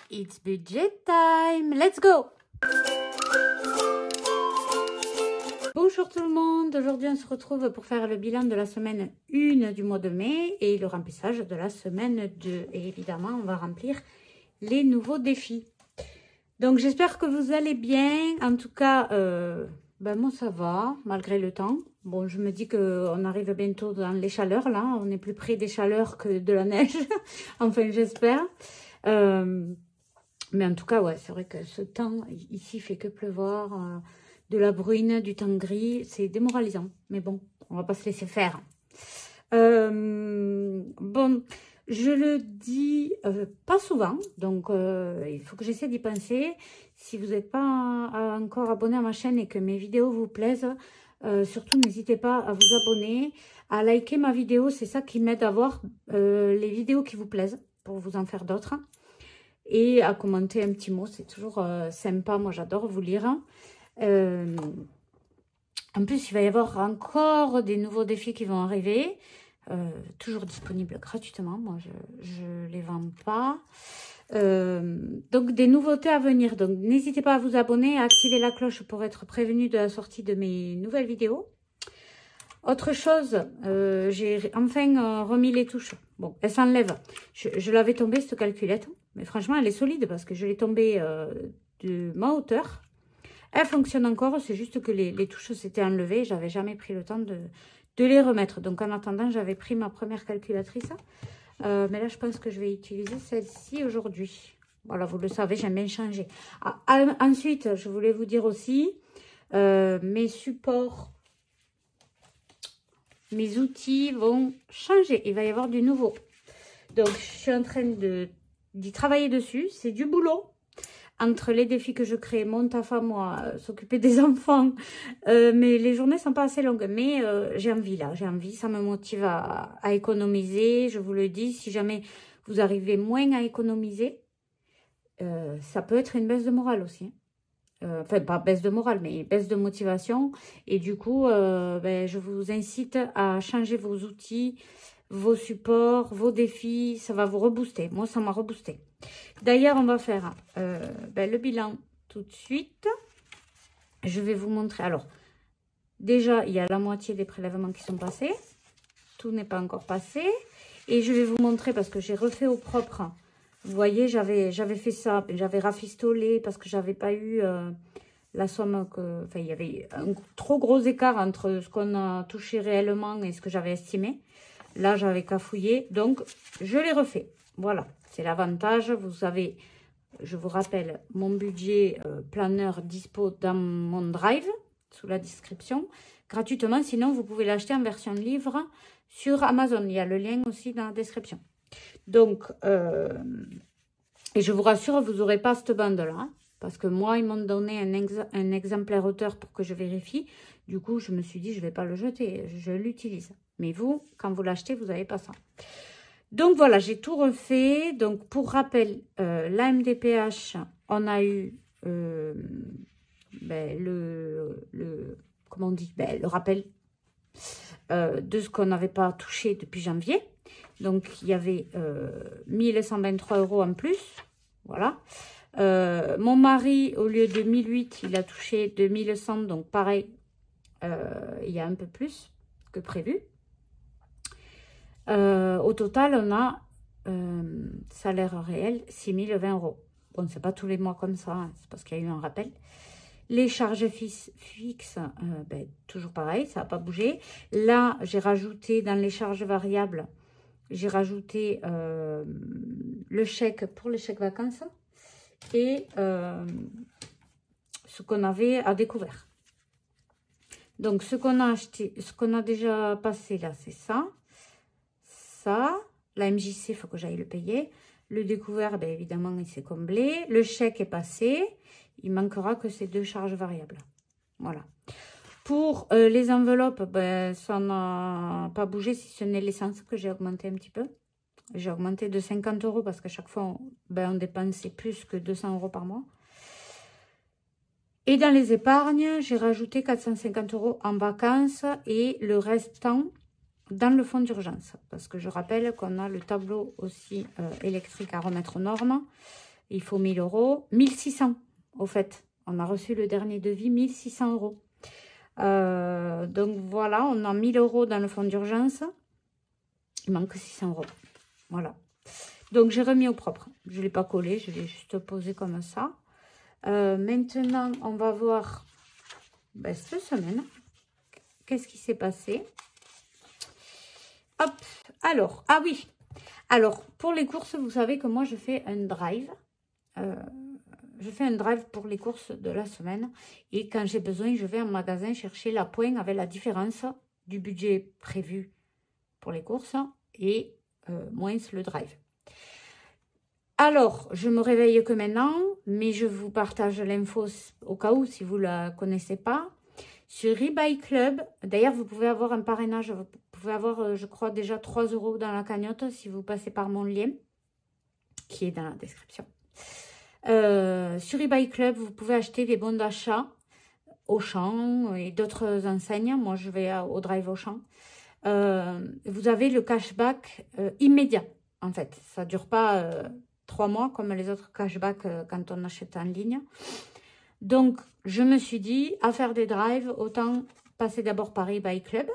It's budget time. Let's go. Bonjour tout le monde. Aujourd'hui, on se retrouve pour faire le bilan de la semaine 1 du mois de mai et le remplissage de la semaine 2. Et évidemment, on va remplir les nouveaux défis. Donc, j'espère que vous allez bien. En tout cas, moi, ça va, malgré le temps. Bon, je me dis qu'on arrive bientôt dans les chaleurs, là. On est plus près des chaleurs que de la neige. Enfin, j'espère. Mais en tout cas, ouais, c'est vrai que ce temps, ici, fait que pleuvoir. De la bruine, du temps gris. C'est démoralisant. Mais bon, on va pas se laisser faire. Bon, je le dis pas souvent. Donc, il faut que j'essaie d'y penser. Si vous n'êtes pas encore abonné à ma chaîne et que mes vidéos vous plaisent, surtout, n'hésitez pas à vous abonner, à liker ma vidéo. C'est ça qui m'aide à voir les vidéos qui vous plaisent pour vous en faire d'autres. Et à commenter un petit mot. C'est toujours sympa. Moi, j'adore vous lire. En plus, il va y avoir encore des nouveaux défis qui vont arriver. Toujours disponibles gratuitement. Moi, je ne les vends pas. Donc, des nouveautés à venir. Donc, n'hésitez pas à vous abonner, à activer la cloche pour être prévenu de la sortie de mes nouvelles vidéos. Autre chose, j'ai enfin remis les touches. Bon, elle s'enlève. Je l'avais tombée, cette calculette. Mais franchement, elle est solide parce que je l'ai tombée de ma hauteur. Elle fonctionne encore, c'est juste que les touches s'étaient enlevées. J'avais jamais pris le temps de les remettre. Donc, en attendant, j'avais pris ma première calculatrice. Mais là, je pense que je vais utiliser celle-ci aujourd'hui. Voilà, vous le savez, j'aime bien changer. Ensuite, je voulais vous dire aussi, mes supports, mes outils vont changer. Il va y avoir du nouveau. Donc, je suis en train d'y travailler dessus. C'est du boulot. Entre les défis que je crée, mon taf à moi, s'occuper des enfants. Mais les journées sont pas assez longues. Mais j'ai envie là, j'ai envie. Ça me motive à économiser. Je vous le dis, si jamais vous arrivez moins à économiser, ça peut être une baisse de morale aussi. Enfin, pas baisse de morale, mais baisse de motivation. Et du coup, je vous incite à changer vos outils, vos supports, vos défis. Ça va vous rebooster. Moi, ça m'a reboosté. D'ailleurs, on va faire le bilan tout de suite. Je vais vous montrer. Alors, déjà, il y a la moitié des prélèvements qui sont passés. Tout n'est pas encore passé. Et je vais vous montrer parce que j'ai refait au propre. Vous voyez, j'avais fait ça. J'avais rafistolé parce que j'avais pas eu la somme que... Enfin, il y avait un trop gros écart entre ce qu'on a touché réellement et ce que j'avais estimé. Là, j'avais cafouillé. Donc, je l'ai refait. Voilà. C'est l'avantage, vous savez, je vous rappelle, mon budget planeur dispo dans mon drive, sous la description, gratuitement. Sinon, vous pouvez l'acheter en version livre sur Amazon. Il y a le lien aussi dans la description. Donc, et je vous rassure, vous n'aurez pas cette bande-là, hein, parce que moi, ils m'ont donné un exemplaire auteur pour que je vérifie. Du coup, je me suis dit, je ne vais pas le jeter, je l'utilise. Mais vous, quand vous l'achetez, vous n'avez pas ça. Donc, voilà, j'ai tout refait. Donc, pour rappel, l'AMDPH, on a eu comment on dit, le rappel de ce qu'on n'avait pas touché depuis janvier. Donc, il y avait 1123 € en plus. Voilà. Mon mari, au lieu de 1008, il a touché 2100. Donc, pareil, il y a un peu plus que prévu. Au total, on a salaire réel 6020 €. Bon, c'est pas tous les mois comme ça, hein, c'est parce qu'il y a eu un rappel. Les charges fixes, toujours pareil, ça n'a pas bougé. Là, j'ai rajouté dans les charges variables, j'ai rajouté le chèque pour les chèques vacances et ce qu'on avait à découvert. Donc, ce qu'on a acheté, ce qu'on a déjà passé là, c'est ça. Ça, la MJC, il faut que j'aille le payer. Le découvert, évidemment, il s'est comblé. Le chèque est passé. Il manquera que ces deux charges variables. Voilà. Pour les enveloppes, ça n'a pas bougé, si ce n'est l'essence que j'ai augmenté un petit peu. J'ai augmenté de 50 € parce qu'à chaque fois, on dépensait plus que 200 € par mois. Et dans les épargnes, j'ai rajouté 450 € en vacances et le restant dans le fonds d'urgence. Parce que je rappelle qu'on a le tableau aussi électrique à remettre aux normes. Il faut 1000 euros. 1600, au fait. On a reçu le dernier devis, 1600 euros. Donc voilà, on a 1000 euros dans le fonds d'urgence. Il manque 600 euros. Voilà. Donc j'ai remis au propre. Je ne l'ai pas collé, je l'ai juste posé comme ça. Maintenant, on va voir cette semaine. Qu'est-ce qui s'est passé? Hop, alors, ah oui. Alors, pour les courses, vous savez que moi, je fais un drive. Je fais un drive pour les courses de la semaine. Et quand j'ai besoin, je vais en magasin chercher la pointe avec la différence du budget prévu pour les courses et moins le drive. Alors, je me réveille que maintenant, mais je vous partage l'info au cas où, si vous ne la connaissez pas. Sur eBay Club, d'ailleurs, vous pouvez avoir un parrainage, vous pouvez avoir, je crois, déjà 3 euros dans la cagnotte si vous passez par mon lien, qui est dans la description. Sur eBay Club, vous pouvez acheter des bons d'achat Auchan et d'autres enseignes. Moi, je vais au Drive Auchan. Vous avez le cashback immédiat, en fait. Ça ne dure pas 3 mois comme les autres cashbacks quand on achète en ligne. Donc, je me suis dit, à faire des drives, autant passer d'abord par eBay Club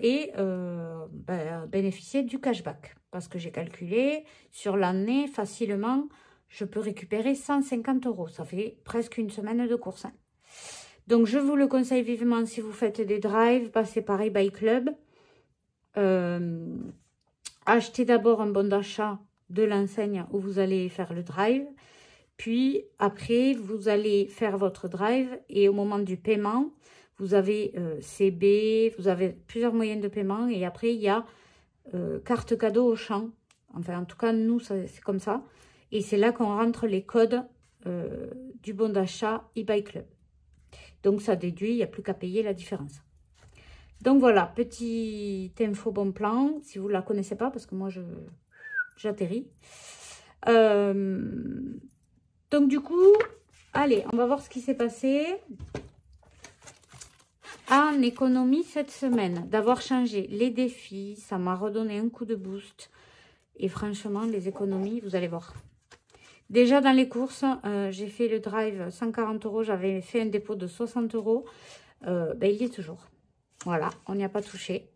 et bénéficier du cashback. Parce que j'ai calculé, sur l'année, facilement, je peux récupérer 150 euros. Ça fait presque une semaine de course. Donc, je vous le conseille vivement si vous faites des drives, passez par eBay Club. Achetez d'abord un bon d'achat de l'enseigne où vous allez faire le drive. Puis, après, vous allez faire votre drive et au moment du paiement, vous avez CB, vous avez plusieurs moyens de paiement. Et après, il y a carte cadeau Auchan. Enfin, en tout cas, nous, c'est comme ça. Et c'est là qu'on rentre les codes du bon d'achat eBay Club. Donc, ça déduit, il n'y a plus qu'à payer la différence. Donc, voilà, petite info bon plan. Si vous ne la connaissez pas, parce que moi, j'atterris. Donc, du coup, allez, on va voir ce qui s'est passé en économie cette semaine. D'avoir changé les défis, ça m'a redonné un coup de boost. Et franchement, les économies, vous allez voir. Déjà, dans les courses, j'ai fait le drive 140 euros. J'avais fait un dépôt de 60 euros. Il y est toujours. Voilà, on n'y a pas touché.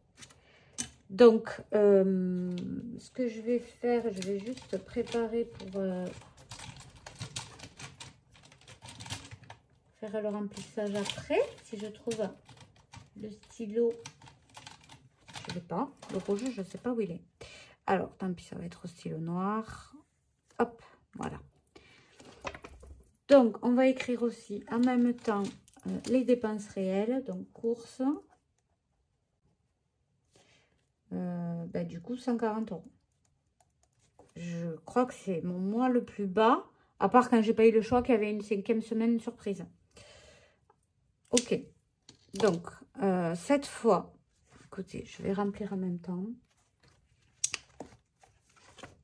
Donc, ce que je vais faire, je vais juste préparer pour... faire le remplissage après. Si je trouve le stylo, je ne l'ai pas. Le rouge, je ne sais pas où il est. Alors, tant pis, ça va être au stylo noir. Hop, voilà. Donc, on va écrire aussi en même temps les dépenses réelles. Donc, courses. Du coup, 140 euros. Je crois que c'est mon mois le plus bas. À part quand j'ai pas eu le choix qu'il y avait une 5e semaine surprise. Ok, donc cette fois, écoutez, je vais remplir en même temps.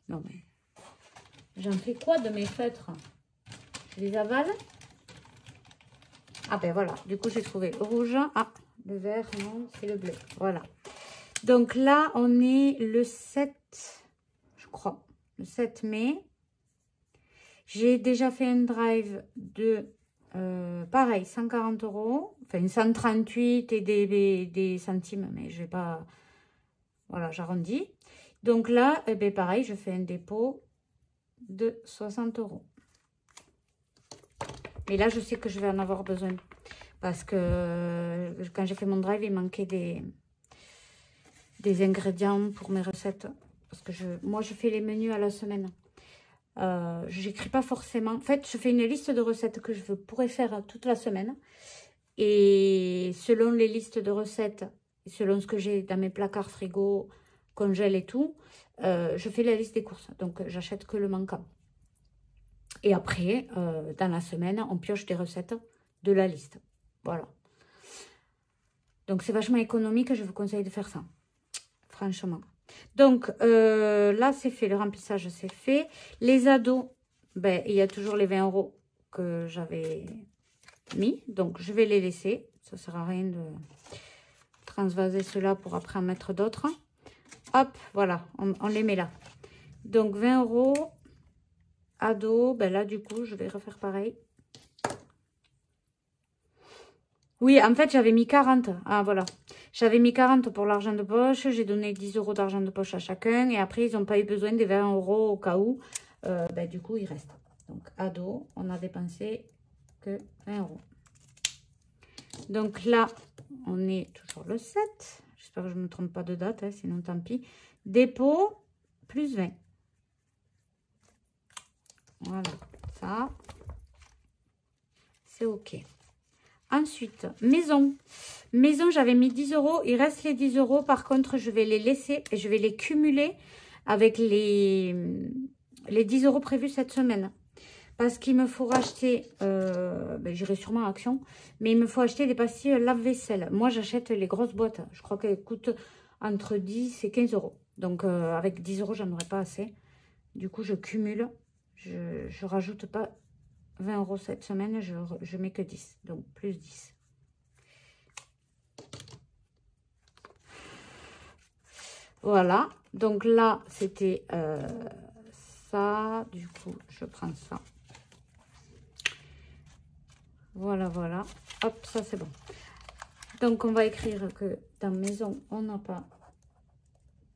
Non mais, j'en fais quoi de mes feutres? Je les avale? Ah ben voilà, du coup j'ai trouvé le rouge. Ah, le vert, non, c'est le bleu. Voilà. Donc là, on est le 7, je crois, le 7 mai. J'ai déjà fait un drive de... pareil, 140 euros, enfin 138 et des centimes, mais je vais pas, voilà, j'arrondis. Donc là, pareil, je fais un dépôt de 60 euros. Mais là, je sais que je vais en avoir besoin parce que quand j'ai fait mon drive, il manquait des ingrédients pour mes recettes. Parce que moi, je fais les menus à la semaine. J'écris pas forcément. En fait, je fais une liste de recettes que je pourrais faire toute la semaine. Et selon les listes de recettes, et selon ce que j'ai dans mes placards, frigo, congèle et tout, je fais la liste des courses. Donc, j'achète que le manquant. Et après, dans la semaine, on pioche des recettes de la liste. Voilà. Donc, c'est vachement économique. Je vous conseille de faire ça. Franchement. Donc, là, c'est fait. Le remplissage, c'est fait. Les ados, il y a toujours les 20 euros que j'avais mis. Donc, je vais les laisser. Ça ne sert à rien de transvaser cela pour après en mettre d'autres. Hop, voilà. On les met là. Donc, 20 euros ado, ben là, du coup, je vais refaire pareil. Oui, en fait, j'avais mis 40. Ah, voilà. J'avais mis 40 pour l'argent de poche. J'ai donné 10 € d'argent de poche à chacun. Et après, ils n'ont pas eu besoin des 20 € au cas où. Ben, du coup, il reste. Donc, ado, on a dépensé que 20 €. Donc là, on est toujours le 7. J'espère que je ne me trompe pas de date, hein, sinon tant pis. Dépôt, plus 20. Voilà, ça, c'est OK. Ensuite, maison. Maison, j'avais mis 10 €. Il reste les 10 €. Par contre, je vais les laisser et je vais les cumuler avec les 10 € prévus cette semaine. Parce qu'il me faut racheter, ben, j'irai sûrement à Action, mais il me faut acheter des pastilles lave-vaisselle. Moi, j'achète les grosses boîtes. Je crois qu'elles coûtent entre 10 et 15 €. Donc, avec 10 €, j'en aurais pas assez. Du coup, je cumule. Je rajoute pas 20 € cette semaine, je mets que 10. Donc, plus 10. Voilà. Donc là, c'était ça. Du coup, je prends ça. Voilà, voilà. Hop, ça c'est bon. Donc, on va écrire que dans maison, on n'a pas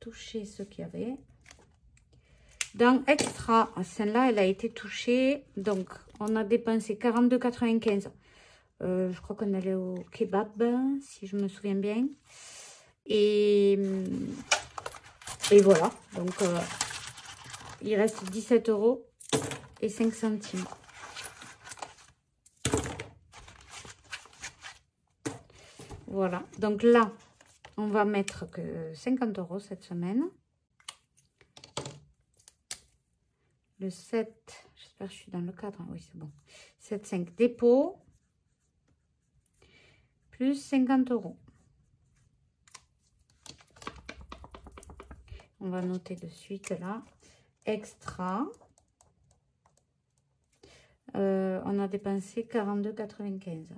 touché ce qu'il y avait. Dans extra, celle-là, elle a été touchée. Donc, on a dépensé 42,95 €. Je crois qu'on allait au kebab, si je me souviens bien. Et voilà. Donc, il reste 17 € et 5 centimes. Voilà, donc là, on va mettre que 50 € cette semaine. Le 7, j'espère que je suis dans le cadre. Oui, c'est bon. 7,5 dépôt. Plus 50 €. On va noter de suite là. Extra. On a dépensé 42,95 €.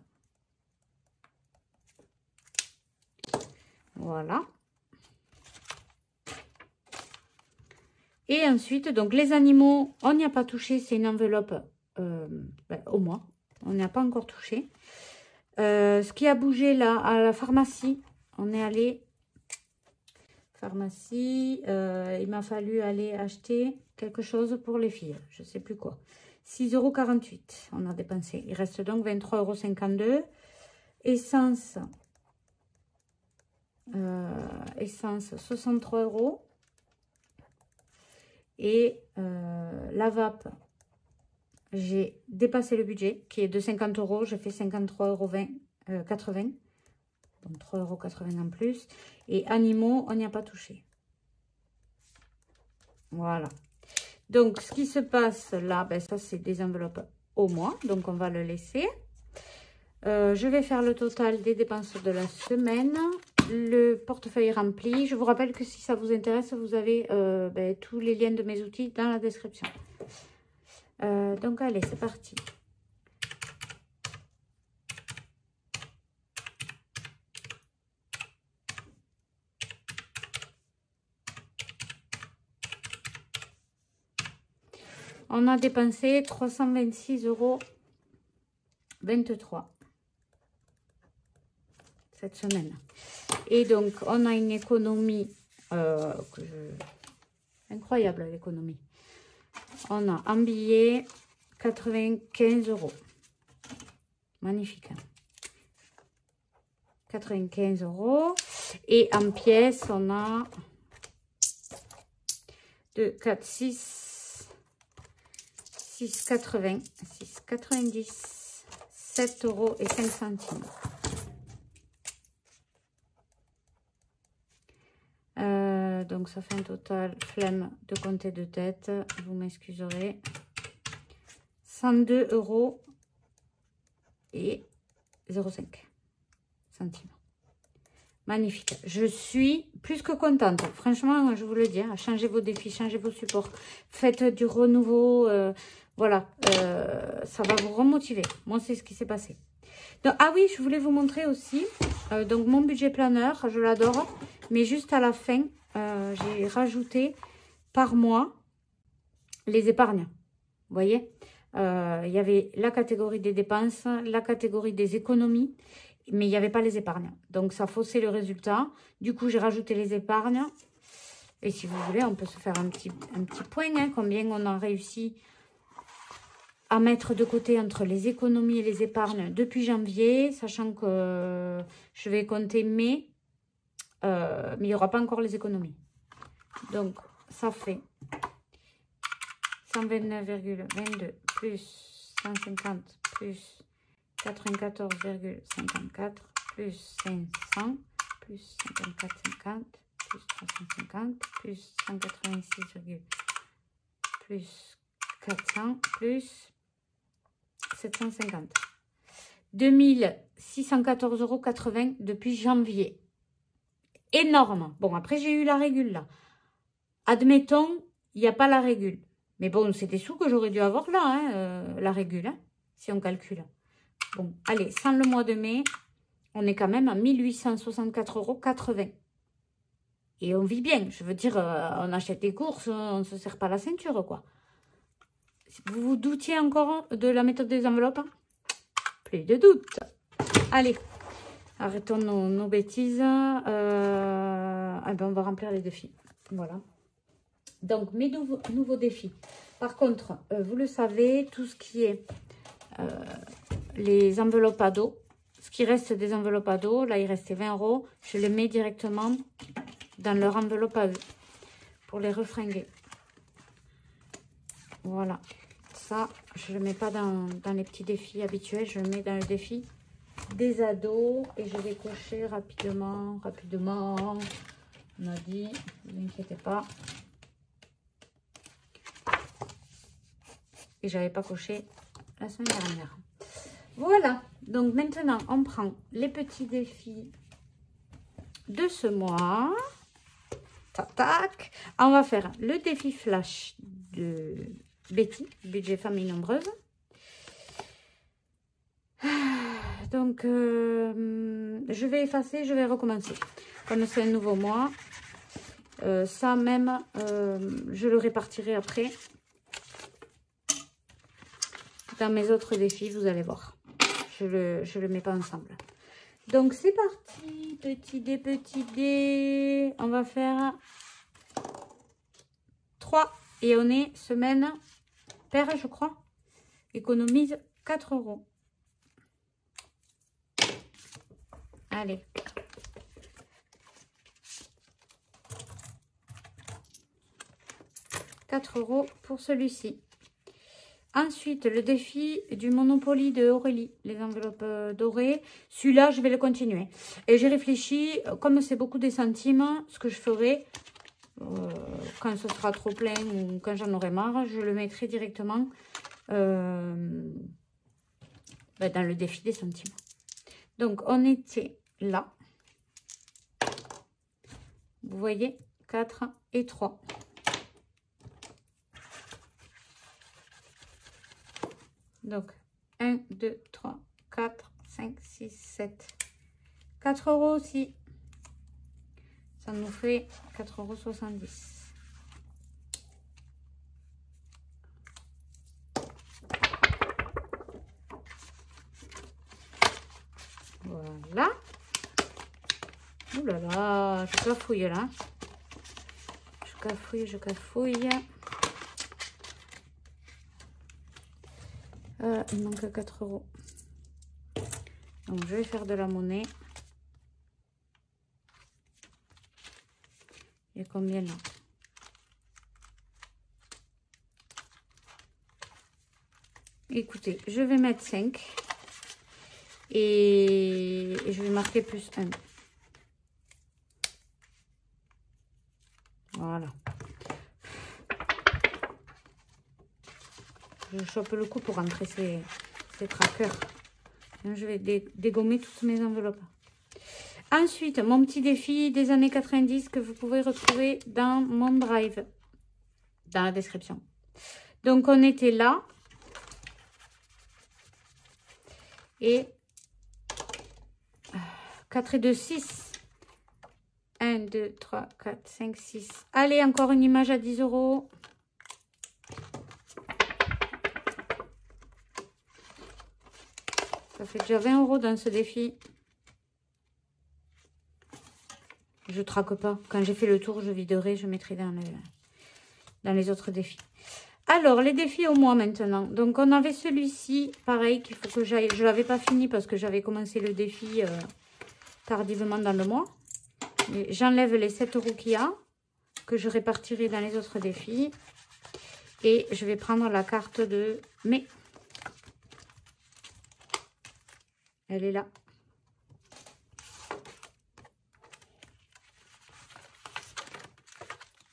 Voilà. Et ensuite, donc les animaux, on n'y a pas touché. C'est une enveloppe au mois. On n'y a pas encore touché. Ce qui a bougé là, à la pharmacie, on est allé... Pharmacie, il m'a fallu aller acheter quelque chose pour les filles. Je ne sais plus quoi. 6,48 € on a dépensé. Il reste donc 23,52 €. Essence... essence 63 €. Et la vape, j'ai dépassé le budget qui est de 50 €. Je fais 53,80 €. Donc 3,80 € en plus. Et animaux, on n'y a pas touché. Voilà. Donc ce qui se passe là, ben, ça c'est des enveloppes au mois. Donc on va le laisser. Je vais faire le total des dépenses de la semaine. Le portefeuille est rempli. Je vous rappelle que si ça vous intéresse, vous avez ben, tous les liens de mes outils dans la description. Donc allez, c'est parti. On a dépensé 326,23 € cette semaine. Et donc, on a une économie incroyable, l'économie. On a en billets 95 €. Magnifique. Hein, 95 €. Et en pièces, on a 2, 4, 6,80, 6,90, 7 € et 5 centimes. Donc ça fait un total, flemme de compter de tête, vous m'excuserez, 102 € et 0,5 centimes. Magnifique. Je suis plus que contente. Franchement, je vous le dis, hein, changez vos défis, changez vos supports, faites du renouveau. Voilà, ça va vous remotiver. Moi, c'est ce qui s'est passé. Donc, ah oui, je voulais vous montrer aussi. Donc, mon budget planeur, je l'adore. Mais juste à la fin, j'ai rajouté par mois les épargnes. Vous voyez, il y avait la catégorie des dépenses, la catégorie des économies, mais il n'y avait pas les épargnes. Donc, ça faussait le résultat. Du coup, j'ai rajouté les épargnes. Et si vous voulez, on peut se faire un petit point, hein, combien on a réussi à mettre de côté entre les économies et les épargnes depuis janvier, sachant que je vais compter mai, mais il n'y aura pas encore les économies. Donc, ça fait 129,22 plus 150 plus 94,54 plus 500 plus 54,50 plus 350 plus 186, plus 400 plus 750. 2614,80 € depuis janvier. Énorme. Bon, après, j'ai eu la régule là. Admettons, il n'y a pas la régule. Mais bon, c'est des sous que j'aurais dû avoir là, hein, la régule, hein, si on calcule. Bon, allez, sans le mois de mai, on est quand même à 1864,80 €. Et on vit bien. Je veux dire, on achète des courses, on ne se serre pas la ceinture, quoi. Vous vous doutiez encore de la méthode des enveloppes, hein? Plus de doute. Allez, arrêtons nos bêtises. Eh ben, on va remplir les défis. Voilà. Donc, mes nouveaux défis. Par contre, vous le savez, tout ce qui est les enveloppes à dos, ce qui reste des enveloppes à dos, là, il restait 20 €, je les mets directement dans leur enveloppe à eux pour les refringuer. Voilà. Ça, je ne le mets pas dans les petits défis habituels, je le mets dans le défi des ados et je vais cocher rapidement. On a dit, ne vous inquiétez pas. Et j'avais pas coché la semaine dernière. Voilà, donc maintenant on prend les petits défis de ce mois. Tac, tac. On va faire le défi flash de Betty, budget famille nombreuse. Donc, je vais effacer, je vais recommencer. Comme c'est un nouveau mois, ça même, je le répartirai après. Dans mes autres défis, vous allez voir. Je le mets pas ensemble. Donc, c'est parti. Petit dé. On va faire 3. Et on est semaine paire, je crois. Économise 4 €. Allez. €4 pour celui-ci. Ensuite, le défi du Monopoly de Aurélie, les enveloppes dorées. Celui-là, je vais le continuer. Et j'ai réfléchi, comme c'est beaucoup des centimes, ce que je ferai, quand ce sera trop plein ou quand j'en aurai marre, je le mettrai directement dans le défi des centimes. Donc, on était là. Vous voyez, 4 et 3. Donc, 1, 2, 3, 4, 5, 6, 7. 4 € aussi. Ça nous fait 4,70 €. Voilà. Ouh là là, je cafouille là. Je cafouille. Il manque 4 €. Donc, je vais faire de la monnaie. Il y a combien là? Écoutez, je vais mettre 5. Et je vais marquer plus 1. Voilà. Je chope le coup pour rentrer ces trackers. Je vais dégommer toutes mes enveloppes. Ensuite, mon petit défi des années 90 que vous pouvez retrouver dans mon drive, dans la description. Donc, on était là. Et 4 et 2, 6. 1, 2, 3, 4, 5, 6. Allez, encore une image à 10 €. Ça fait déjà 20 € dans ce défi. Je traque pas. Quand j'ai fait le tour, je viderai, je mettrai dans les autres défis. Alors, les défis au mois maintenant. Donc, on avait celui-ci, pareil, qu'il faut que j'aille. Je ne l'avais pas fini parce que j'avais commencé le défi tardivement dans le mois. J'enlève les 7 € qu'il y a, que je répartirai dans les autres défis. Et je vais prendre la carte de mai. Elle est là.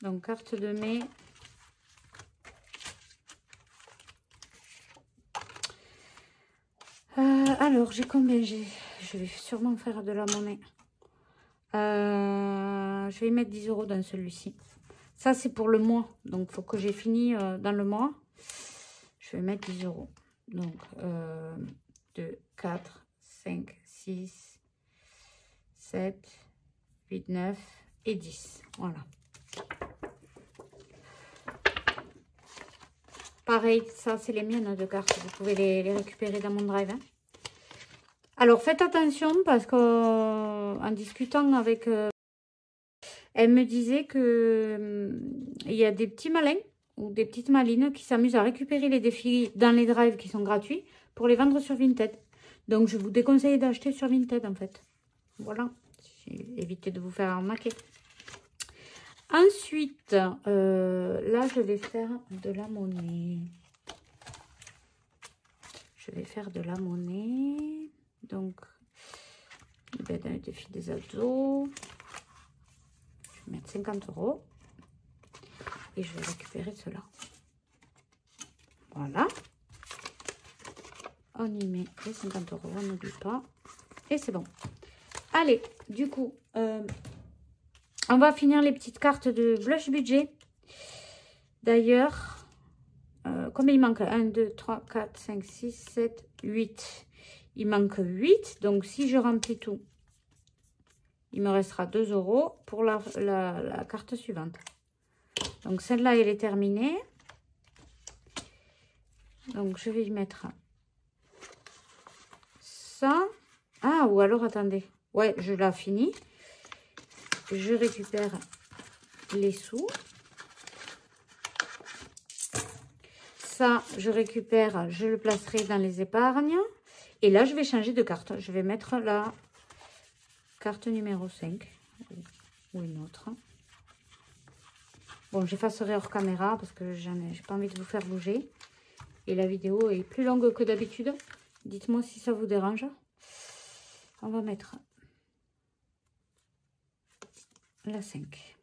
Donc, carte de mai. Alors, j'ai combien? Je vais sûrement faire de la monnaie. Je vais y mettre 10 € dans celui-ci. Ça, c'est pour le mois. Donc, il faut que j'ai fini dans le mois. Je vais mettre 10 €. Donc, 2, 4, 5, 6, 7, 8, 9 et 10. Voilà. Pareil, ça, c'est les miennes de cartes. Vous pouvez les récupérer dans mon drive. Hein. Alors, faites attention parce qu'en discutant avec... elle me disait que il y a des petits malins ou des petites malines qui s'amusent à récupérer les défis dans les drives qui sont gratuits pour les vendre sur Vinted. Donc, je vous déconseille d'acheter sur Vinted, en fait. Voilà. Évitez de vous faire arnaquer. Ensuite, là, je vais faire de la monnaie. Je vais faire de la monnaie. Donc, dans le défi des ados, je vais mettre 50 € et je vais récupérer cela. Voilà. On y met les 50 €, on n'oublie pas. Et c'est bon. Allez, du coup, on va finir les petites cartes de blush budget. D'ailleurs, combien il manque? 1, 2, 3, 4, 5, 6, 7, 8. Il manque 8. Donc, si je remplis tout, il me restera 2 € pour la carte suivante. Donc, celle-là, elle est terminée. Donc, je vais y mettre ça. Ah, ou alors, attendez. Ouais, je l'ai fini. Je récupère les sous. Ça, je récupère, je le placerai dans les épargnes. Et là, je vais changer de carte. Je vais mettre la carte numéro 5 ou une autre. Bon, j'effacerai hors caméra parce que j'ai pas envie de vous faire bouger. Et la vidéo est plus longue que d'habitude. Dites-moi si ça vous dérange. On va mettre la 5.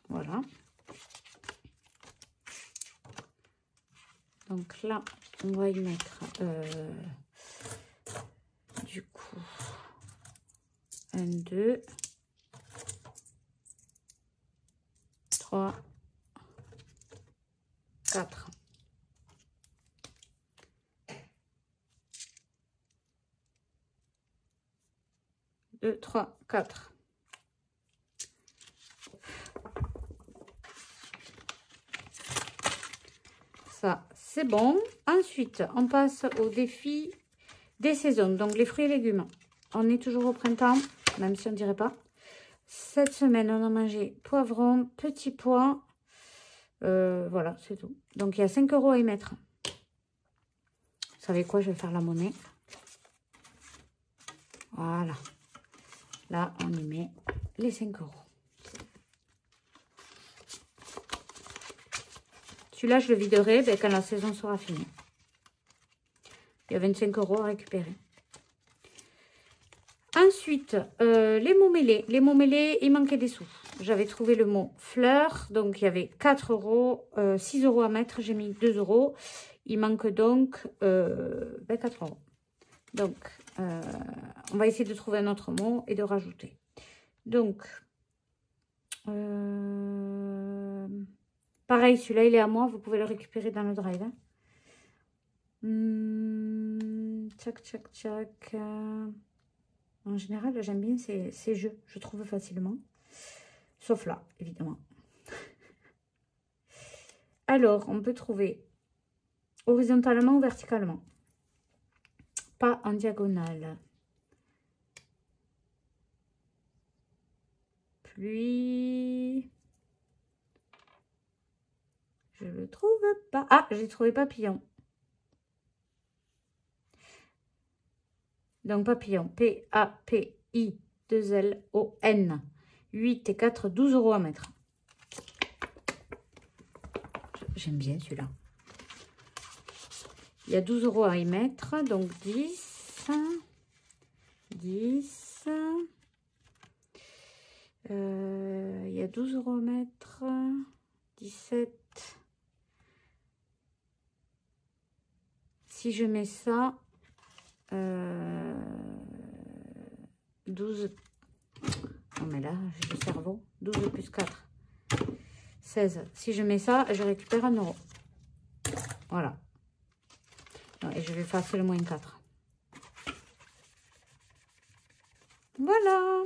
Voilà. Donc là, on va y mettre du coup 1, 2, 3, 4. Deux, 3, 4. Ça, c'est bon. Ensuite, on passe au défi des saisons. Donc, les fruits et légumes. On est toujours au printemps, même si on ne dirait pas. Cette semaine, on a mangé poivron, petits pois. Voilà, c'est tout. Donc, il y a 5 € à y mettre. Vous savez quoi? Je vais faire la monnaie. Voilà. Là, on y met les 5 €. Celui-là, je le viderai quand la saison sera finie. Il y a 25 € à récupérer. Ensuite, les mots mêlés. Les mots mêlés, il manquait des sous. J'avais trouvé le mot fleur. Donc, il y avait 4 €, 6 € à mettre. J'ai mis 2 €. Il manque donc 4 €. Donc, on va essayer de trouver un autre mot et de rajouter. Donc, pareil, celui-là, il est à moi. Vous pouvez le récupérer dans le drive. Hein. Tchac, tchac, tchac. En général, j'aime bien ces jeux. Je trouve facilement. Sauf là, évidemment. Alors, on peut trouver horizontalement ou verticalement. Pas en diagonale. Pluie. Je le trouve pas. Ah, j'ai trouvé papillon. Donc papillon. P-A-P-I-2-L-O-N. 8 et 4, 12 € à mettre. J'aime bien celui-là. Il y a 12 € à y mettre. Donc 10. 10. Il y a 12 € à mettre. 17. Si je mets ça, 12. Non mais là, j'ai le cerveau. 12 plus 4. 16. Si je mets ça, je récupère 1 €. Voilà. Et je vais effacer le moins 4. Voilà.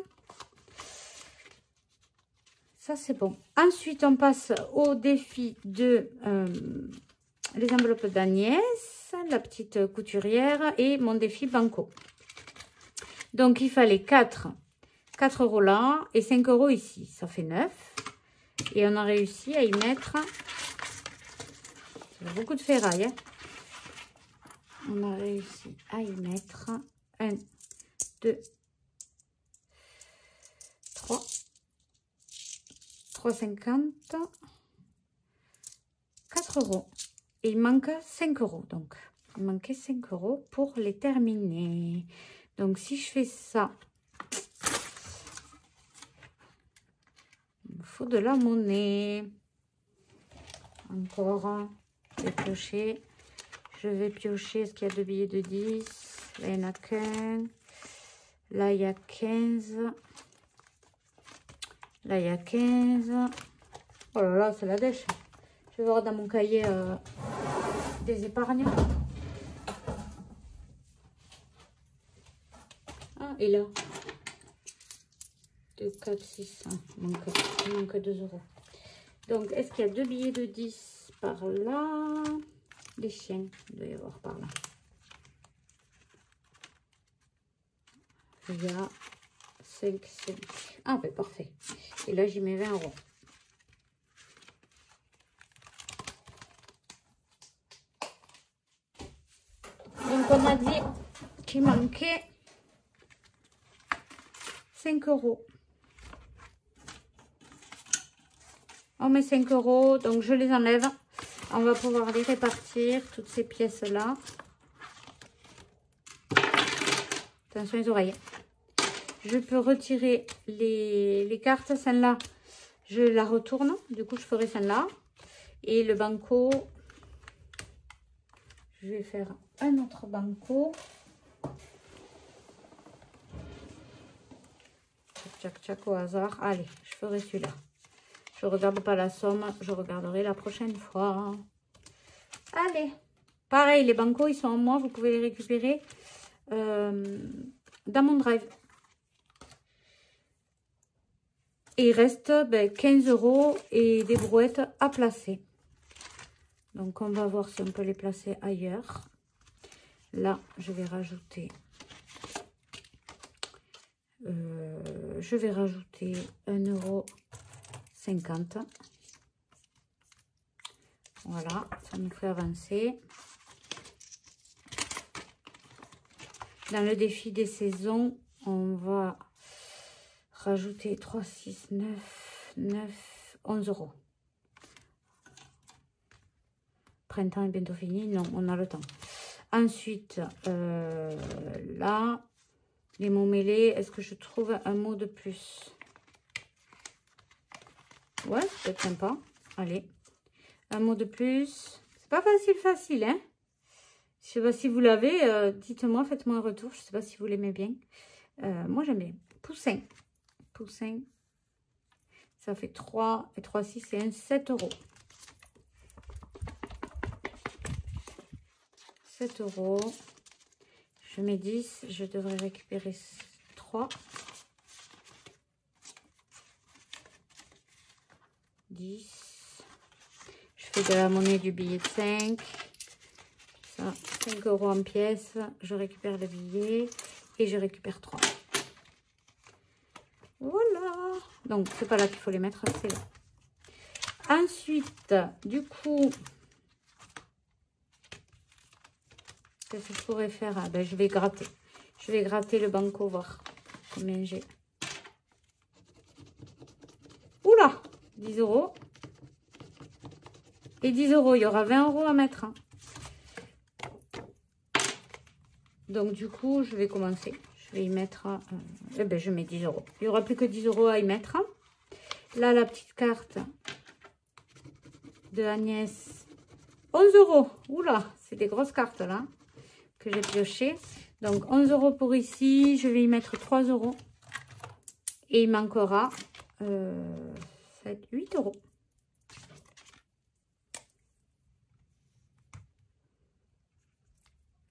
Ça, c'est bon. Ensuite, on passe au défi de les enveloppes d'Agnès, la petite couturière, et mon défi Banco. Donc, il fallait 4 € là et 5 € ici. Ça fait 9. Et on a réussi à y mettre beaucoup de ferraille. Hein. On a réussi à y mettre 1, 2, 3, 3,50, 4 €. Et il manque 5 €. Donc, il manquait 5 € pour les terminer. Donc, si je fais ça, il me faut de la monnaie. Encore, je vais piocher. Je vais piocher. Est-ce qu'il y a 2 billets de 10? Là, il n'y en a qu'un. Là, il y a 15. Là, il y a 15. Oh là là, c'est la dèche. Je vais voir dans mon cahier des épargnes. Ah, et là 2, 4, 6. Il manque 2 €. Donc, est-ce qu'il y a 2 billets de 10 par là? Les chiens, il doit y avoir par là. Il y a 5, 5. Ah, ben parfait. Et là, j'y mets 20 €. Donc, on a dit qu'il manquait 5 €. On met 5 €, donc je les enlève. On va pouvoir les répartir, toutes ces pièces-là. Attention les oreilles. Je peux retirer les cartes. Celle-là, je la retourne. Du coup, je ferai celle-là. Et le banco, je vais faire un autre banco. Tchac, tchac, au hasard. Allez, je ferai celui-là. Je ne regarde pas la somme. Je regarderai la prochaine fois. Allez. Pareil, les bancos, ils sont en moi. Vous pouvez les récupérer dans mon drive. Et il reste 15 € et des brouettes à placer. Donc, on va voir si on peut les placer ailleurs. Là, je vais rajouter... je vais rajouter 1,50 €. Voilà, ça me fait avancer. Dans le défi des saisons, on va rajouter 3, 6, 9, 11 €. Printemps est bientôt fini. Non, on a le temps. Ensuite, là, les mots mêlés, est-ce que je trouve un mot de plus? Ouais, c'est peut-être sympa. Allez, un mot de plus. C'est pas facile, hein? Je sais pas si vous l'avez. Dites-moi, faites-moi un retour. Je sais pas si vous l'aimez bien. Moi, j'aime bien. Poussin. Poussin. Ça fait 3 et 3, 6 et 1, 7 €. 7 €. Je mets 10. Je devrais récupérer 3. 10. Je fais de la monnaie du billet de 5. Ça, 5 € en pièces. Je récupère le billet et je récupère 3. Voilà. Donc, c'est pas là qu'il faut les mettre, c'est là. Ensuite, du coup, qu'est-ce que je pourrais faire? Ah, ben, je vais gratter. Je vais gratter le banco, voir combien j'ai. Oula, 10 €. Et 10 €, il y aura 20 € à mettre. Hein. Donc, du coup, je vais commencer. Je vais y mettre... eh ben, je mets 10 €. Il n'y aura plus que 10 € à y mettre. Là, la petite carte de Agnès. 11 €. Oula, c'est des grosses cartes, là, que j'ai piochées. Donc, 11 € pour ici. Je vais y mettre 3 €. Et il manquera 8 €.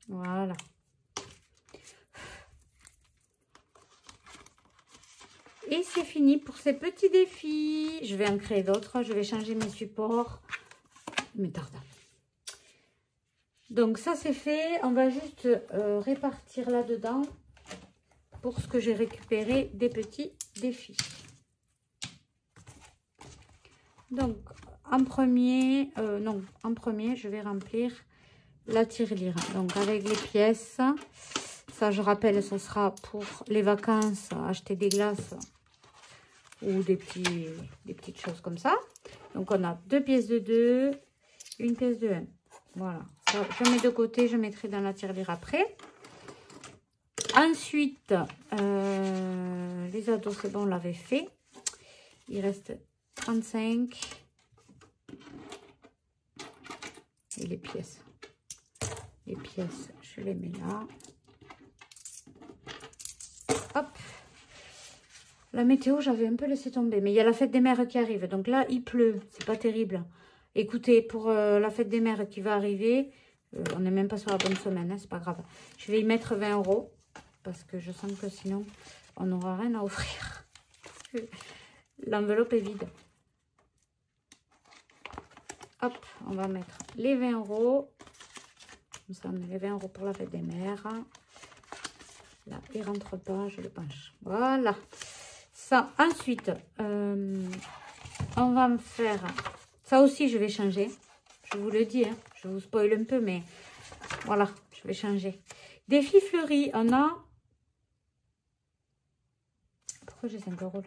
Voilà. Et c'est fini pour ces petits défis. Je vais en créer d'autres. Je vais changer mes supports. Mais tarde. Donc ça c'est fait. On va juste répartir là-dedans pour ce que j'ai récupéré des petits défis. Donc en premier, je vais remplir la tirelire. Donc avec les pièces. Ça, je rappelle, ce sera pour les vacances, acheter des glaces ou des petites choses comme ça. Donc, on a 2 pièces de 2, une pièce de 1. Voilà. Ça, je mets de côté, je mettrai dans la tirelire après. Ensuite, les ados, c'est bon, on l'avait fait. Il reste 35. Et les pièces. Les pièces, je les mets là. Hop. La météo, j'avais un peu laissé tomber. Mais il y a la fête des mères qui arrive. Donc là, il pleut. C'est pas terrible. Écoutez, pour la fête des mères qui va arriver, on n'est même pas sur la bonne semaine. Hein, c'est pas grave. Je vais y mettre 20 €. Parce que je sens que sinon, on n'aura rien à offrir. L'enveloppe est vide. Hop, on va mettre les 20 €. Comme ça, on met les 20 € pour la fête des mères. Là, il ne rentre pas, je le penche. Voilà. Ça, ensuite, on va me faire... Ça aussi, je vais changer. Je vous le dis, hein, je vous spoil un peu, mais voilà, je vais changer. Défi fleuri, on a... Pourquoi j'ai 5 € là?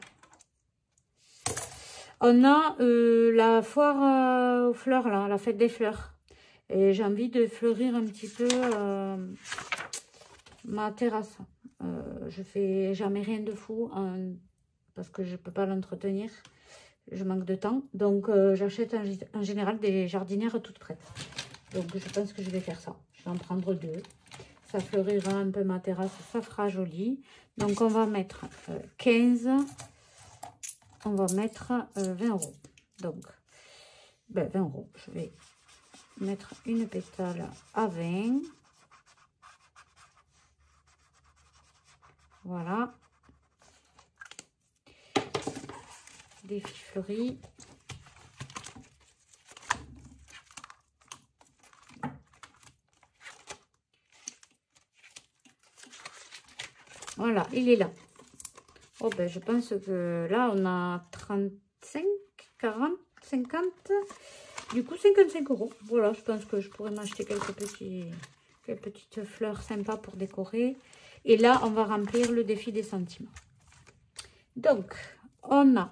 On a la foire aux fleurs, là, la fête des fleurs. Et j'ai envie de fleurir un petit peu... ma terrasse. Je fais jamais rien de fou parce que je peux pas l'entretenir. Je manque de temps. Donc, j'achète en général des jardinières toutes prêtes. Donc, je pense que je vais faire ça. Je vais en prendre 2. Ça fleurira un peu ma terrasse. Ça fera joli. Donc, on va mettre 15. On va mettre 20 €. Donc, 20 €. Je vais mettre une pétale à 20. Voilà. Défi fleuri. Voilà, il est là. Oh ben, je pense que là, on a 35, 40, 50. Du coup, 55 €. Voilà, je pense que je pourrais m'acheter quelques petites fleurs sympas pour décorer. Et là, on va remplir le défi des sentiments. Donc, on a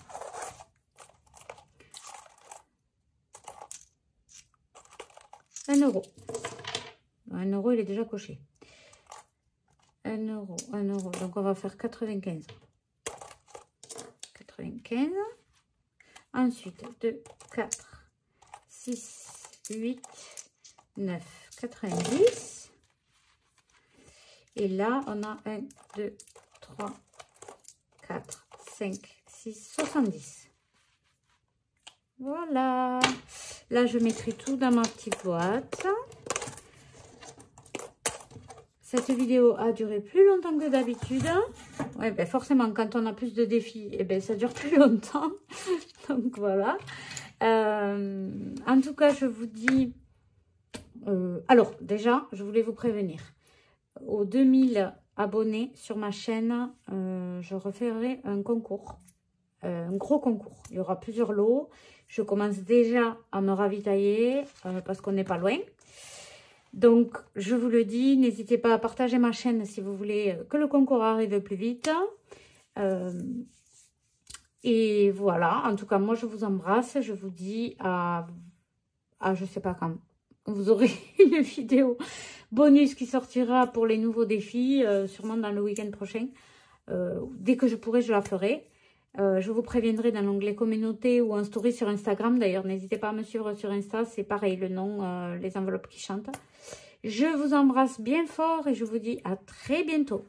1 €. 1 €, il est déjà coché. 1 €, 1 €. Donc, on va faire 95. 95. Ensuite, 2, 4, 6, 8, 9, 90. Et là, on a 1, 2, 3, 4, 5, 6, 70. Voilà. Là, je mettrai tout dans ma petite boîte. Cette vidéo a duré plus longtemps que d'habitude. Ouais, ben forcément, quand on a plus de défis, eh ben, ça dure plus longtemps. Donc, voilà. En tout cas, je vous dis Alors, déjà, je voulais vous prévenir. Aux 2000 abonnés sur ma chaîne, je referai un concours. Un gros concours. Il y aura plusieurs lots. Je commence déjà à me ravitailler parce qu'on n'est pas loin. Donc, je vous le dis, n'hésitez pas à partager ma chaîne si vous voulez que le concours arrive plus vite. Et voilà, en tout cas, moi, je vous embrasse. Je vous dis à je sais pas quand. Vous aurez une vidéo bonus qui sortira pour les nouveaux défis, sûrement dans le week-end prochain. Dès que je pourrai, je la ferai. Je vous préviendrai dans l'onglet communauté ou en story sur Instagram. D'ailleurs, n'hésitez pas à me suivre sur Insta. C'est pareil, le nom, les enveloppes qui chantent. Je vous embrasse bien fort et je vous dis à très bientôt.